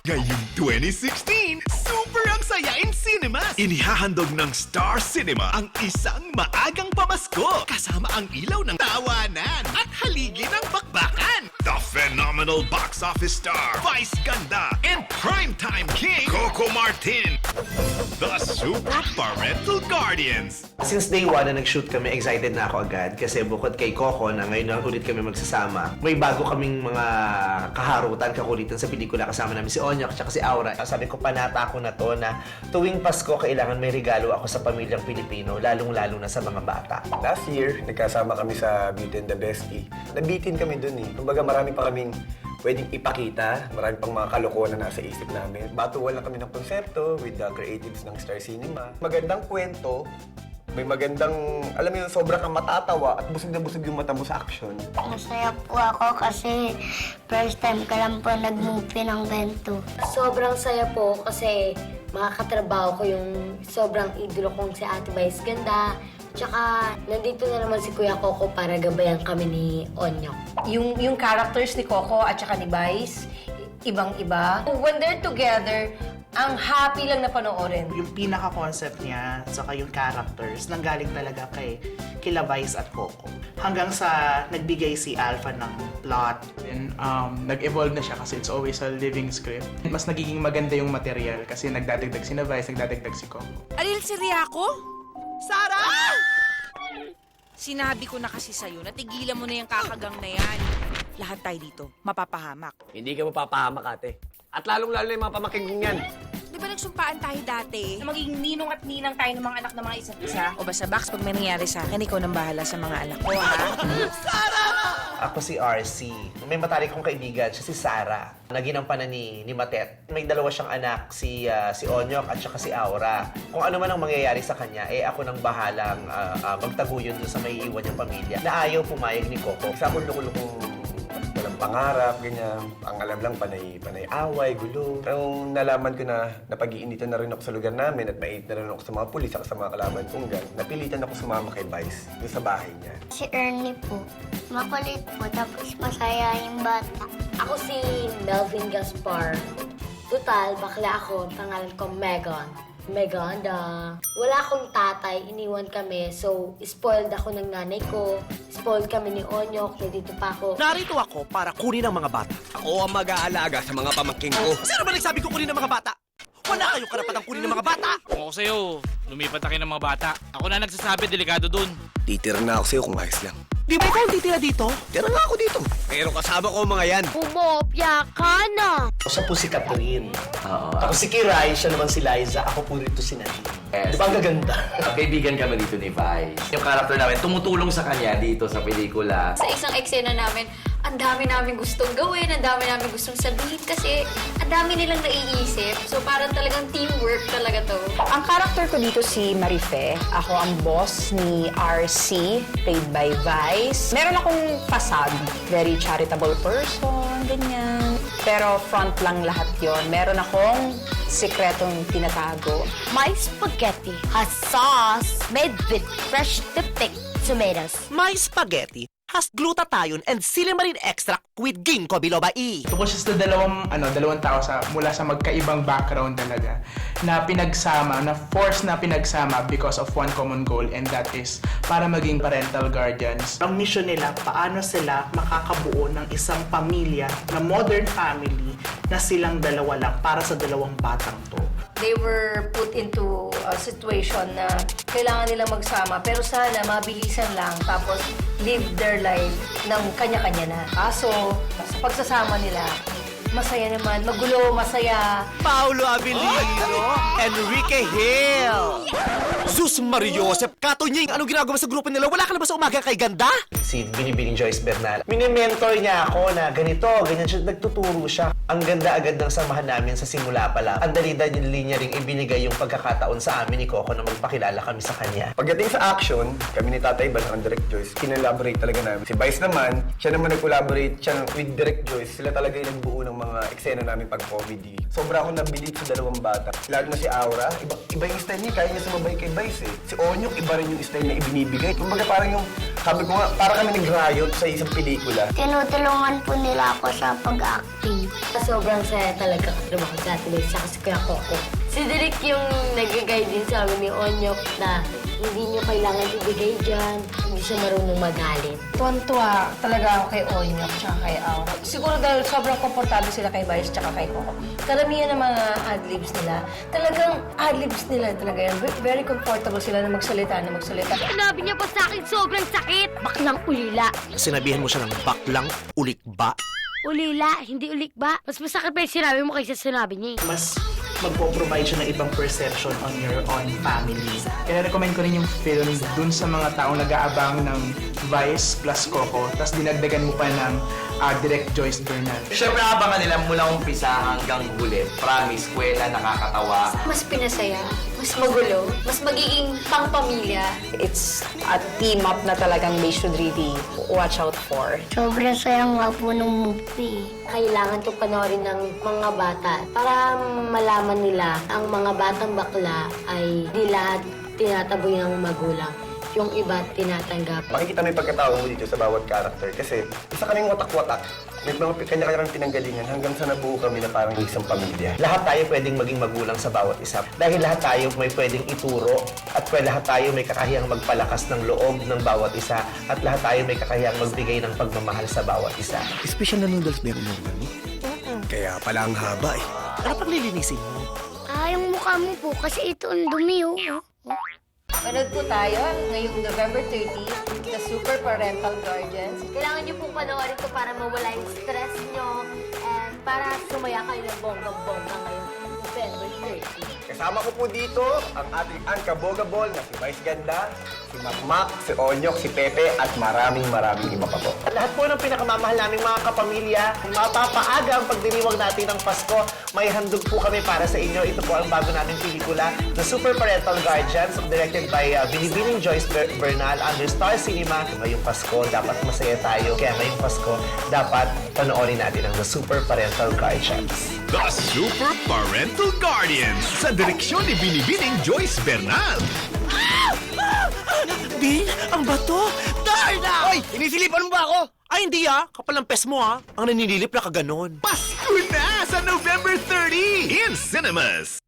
Ngayong 2016, super ang saya in cinema! Inihahandog ng Star Cinema ang isang maagang pamasko kasama ang ilaw ng tawanan at haligi ng bakbakan. The phenomenal box office star, Vice Ganda, and primetime king, Coco Martin. The Super Parental Guardians. Since day one na nag-shoot kami, excited na ako agad kasi bukod kay Coco na ngayon na ulit kami magsasama, may bago kaming mga kaharutan, kakulitan sa pelikula kasama namin si Onyok at si Aura. Sabi ko, panata ko na to na tuwing Pasko kailangan may regalo ako sa pamilyang Pilipino, lalong-lalo na sa mga bata. Last year, nagkasama kami sa Beauty and the Bestie. Nabitin kami dun eh. Kumbaga marami pa kaming pwedeng ipakita, marami pang mga kalokohan na nasa isip namin. Batuwal lang kami ng konsepto with the creatives ng Star Cinema. Magandang kwento, may magandang, alam mo yun, sobra kang matatawa at busog na busog yung mata mo sa action. Masaya po ako kasi first time ka lang po nag-movie ng ganito. Sobrang saya po kasi makakatrabaho ko yung sobrang idolo kong si Ate Vice Ganda. Tsaka, nandito na naman si Kuya Coco para gabayan kami ni Onyok. Yung characters ni Coco at saka ni Vice, ibang-iba. When they're together, ang happy lang na panoorin. Yung pinaka-concept niya, saka yung characters, nanggaling talaga kay kila Vice at Coco. Hanggang sa nagbigay si Alpha ng plot. And nag-evolve na siya kasi it's always a living script. Mas nagiging maganda yung material kasi nagdadagdag si Vice, nagdadagdag si Coco. Alil si Riako? Sara! Sinabi ko na kasi sa'yo, natigilan mo na yung kakagang na yan. Lahat tayo dito, mapapahamak. Hindi ka mapapahamak, ate. At lalong-lalo na yung mga pamaking yan. Di ba nagsumpaan tayo dati? Na magiging ninong at ninang tayo ng mga anak ng mga isa't isa. O basta Bax, pag may nangyari sa akin, ikaw nang bahala sa mga anak ko, ha? Ako si RC. May matalik kong kaibigan, siya si Sarah. Naginampanan ni Matet. May dalawa siyang anak, si Onyok at saka si Aura. Kung ano man ang mangyayari sa kanya, ako nang bahalang magtaguyod dun sa may iwan niyang pamilya na ayaw pumayag ni Coco. Isa akong lukulukong walang pangarap, ganyan. Ang alam lang, panay away, gulo. Pero nalaman ko na napag-iinitan na rin ako sa lugar namin at mait na rin ako sa mga pulis at sa mga kalaban kong gang. Napilitan ako sumama kay Vice doon sa bahay niya. Si Ernie po, makulit po, tapos masaya yung bata. Ako si Melvin Gaspar. Total, bakla ako. Pangalan ko Megan. Meganda. Wala akong tatay, iniwan kami. So, spoiled ako ng nanay ko. Spoiled kami ni Onyok, nandito pa ako. Narito ako para kunin ang mga bata. Ako ang mag-aalaga sa mga pamangking ko. Sino ba nagsabi ko kunin ang mga bata? Wala kayong karapatang kunin ang mga bata! Ako sa'yo, lumipat na kayo ng mga bata. Ako na nagsasabi, delikado dun. Titira na ako sa'yo kung ayos lang. Di ba ikaw ang titira dito? Tira nga ako dito. Pero kasama ko ang mga yan. Umopya ka na! Siya po si Catherine. Ako si Kiray, siya naman si Liza. Ako po rito si Nadine. Di ba ang gaganda? Kaibigan kami dito ni Vice. Yung character namin, tumutulong sa kanya dito sa pelikula. Sa isang eksena namin, ang dami namin gustong gawin, ang dami namin gustong sabihin kasi ang dami nilang naiisip. So parang talagang teamwork talaga to. Ang character ko dito si Marife. Ako ang boss ni RC, played by Vice. Meron akong facade, very charitable person, ganyan. Pero front lang lahat yon. Meron akong sikretong tinatago. My spaghetti has sauce made with fresh picked tomatoes. My spaghetti has glutathione and silimarin extract with ginkgo biloba E. Tungkol siya sa dalawang tao mula sa magkaibang background talaga na pinagsama, na force na pinagsama because of one common goal, and that is para maging parental guardians. Ang mission nila, paano sila makakabuo ng isang pamilya na modern family na silang dalawa lang para sa dalawang batang to. They were put into a situation na kailangan nilang magsama pero sana mabilisan lang tapos live their life ng kanya-kanya na. Kaso, sa pagsasama nila, masaya naman, magulo, masaya. Paulo Abilino, Enrique Hill, Sus Mario Joseph, Katunying, anong ginagawa sa grupo nila? Wala ka na ba sa umaga kay Ganda? Si Binibining Joyce Bernal. Mini-mentor niya ako na ganito, ganyan siya, nagtuturo siya. Ang ganda agad ng samahan namin sa simula pa lang. Ang dali-dali niya ring ibinigay yung pagkakataon sa amin ni Coco na magpakilala kami sa kanya. Pagdating sa action, kami ni Tatay Bal ang Direct Joyce, kinelaborate talaga namin. Si Vice naman, siya naman nag-collaborate siya with Direct Joyce. Sila talaga yung nagbuo ng mga eksena namin pag comedy. Sobra ako nabilib sa dalawang bata. Lalo na si Aura, iba yung style niya, kaya niya sumabay kay Vice eh. Si Onyok, iba rin yung style na ibinibigay. Kumbaga parang yung, sabi ko nga, para kami nag-riot sa isang pelikula. Tinutulungan po nila ako sa pag-acting. Sobrang saya talaga katrabaho sa atin sa si Kuya Coco. Si Derek yung nag-guide din sa amin ni Onyok na hindi niyo kailangan ibigay dyan. Hindi siya marunong magalit. Tuwan-tuwa talaga ako kay Onyok tsaka kay Aura. Siguro dahil sobrang komportable sila kay Vice tsaka kay Coco. Karamihan ng mga adlibs nila, talagang adlibs nila talaga yan. Very comfortable sila na magsalita. Sinabi niya pa sa akin, sobrang sakit. Baklang ulila. Sinabihan mo siya ng baklang ulikba. Ulila, hindi ulik ba? Mas masakit pa yung sinabi mo kaysa sinabi niya eh. Mas magpo-provide siya ng ibang perception on your own family. Kaya recommend ko rin yung film dun sa mga taong nag-aabang ng Vice plus Coco, tapos dinagdagan mo pa ng Direct Joyce Bernal. Siyempre, abangan nila mula umpisa hanggang huli. Promise, kwela, nakakatawa. Mas pinasaya, mas magulo, mas magiging pang-pamilya. It's a team up na talagang they should really watch out for. Sobrang saya nga po ng movie. Kailangan itong panoorin ng mga bata para malaman nila ang mga batang bakla ay di lahat tinataboy ng magulang. Yung iba tinatanggap. Makikita mo yung pagkatao mo dito sa bawat character kasi isa kaming watak-watak. May mga kanya-kanyang pinanggalingan hanggang sa nabuo kami na parang isang pamilya. Lahat tayo pwedeng maging magulang sa bawat isa. Dahil lahat tayo may pwedeng ituro at lahat tayo may kakahiyang magpalakas ng loob ng bawat isa at lahat tayo may kakahiyang magbigay ng pagmamahal sa bawat isa. Special na noodles meron naman mo. Kaya pala ang haba eh. Ano pang lilinisin mo? Yung mukha mo po kasi ito ang dumi oh. Manood po tayo ngayong November 30 sa Super Parental Guardians. Kailangan niyo pong panoorin ko para mawala yung stress niyo and para sumaya kayo ng bonggang-bongga ngayong November 30. Kasama ko po dito ang ating unkabogable na si Vice Ganda, si Makmak, si Onyok, si Pepe at maraming iba pa po. At lahat po ng pinakamamahal naming mga kapamilya, mapapaaga ang pagdiriwang natin ng Pasko. May handog po kami para sa inyo. Ito po ang bago naming pelikula, The Super Parental Guardians, directed by Binibining Joyce Bernal under Star Cinema. Ngayong Pasko, dapat masaya tayo. Kaya ngayong Pasko, dapat panoorin natin ang The Super Parental Guardians. The Super Parental Guardians sa direksyon ni Binibining Joyce Bernal. Bing, ang bato! Darna! Hoy! Inisilipan mo ba ako? Ay, hindi kapal ng pes mo Ang naninilip na kaganon. Pasko na sa November 30 in cinemas.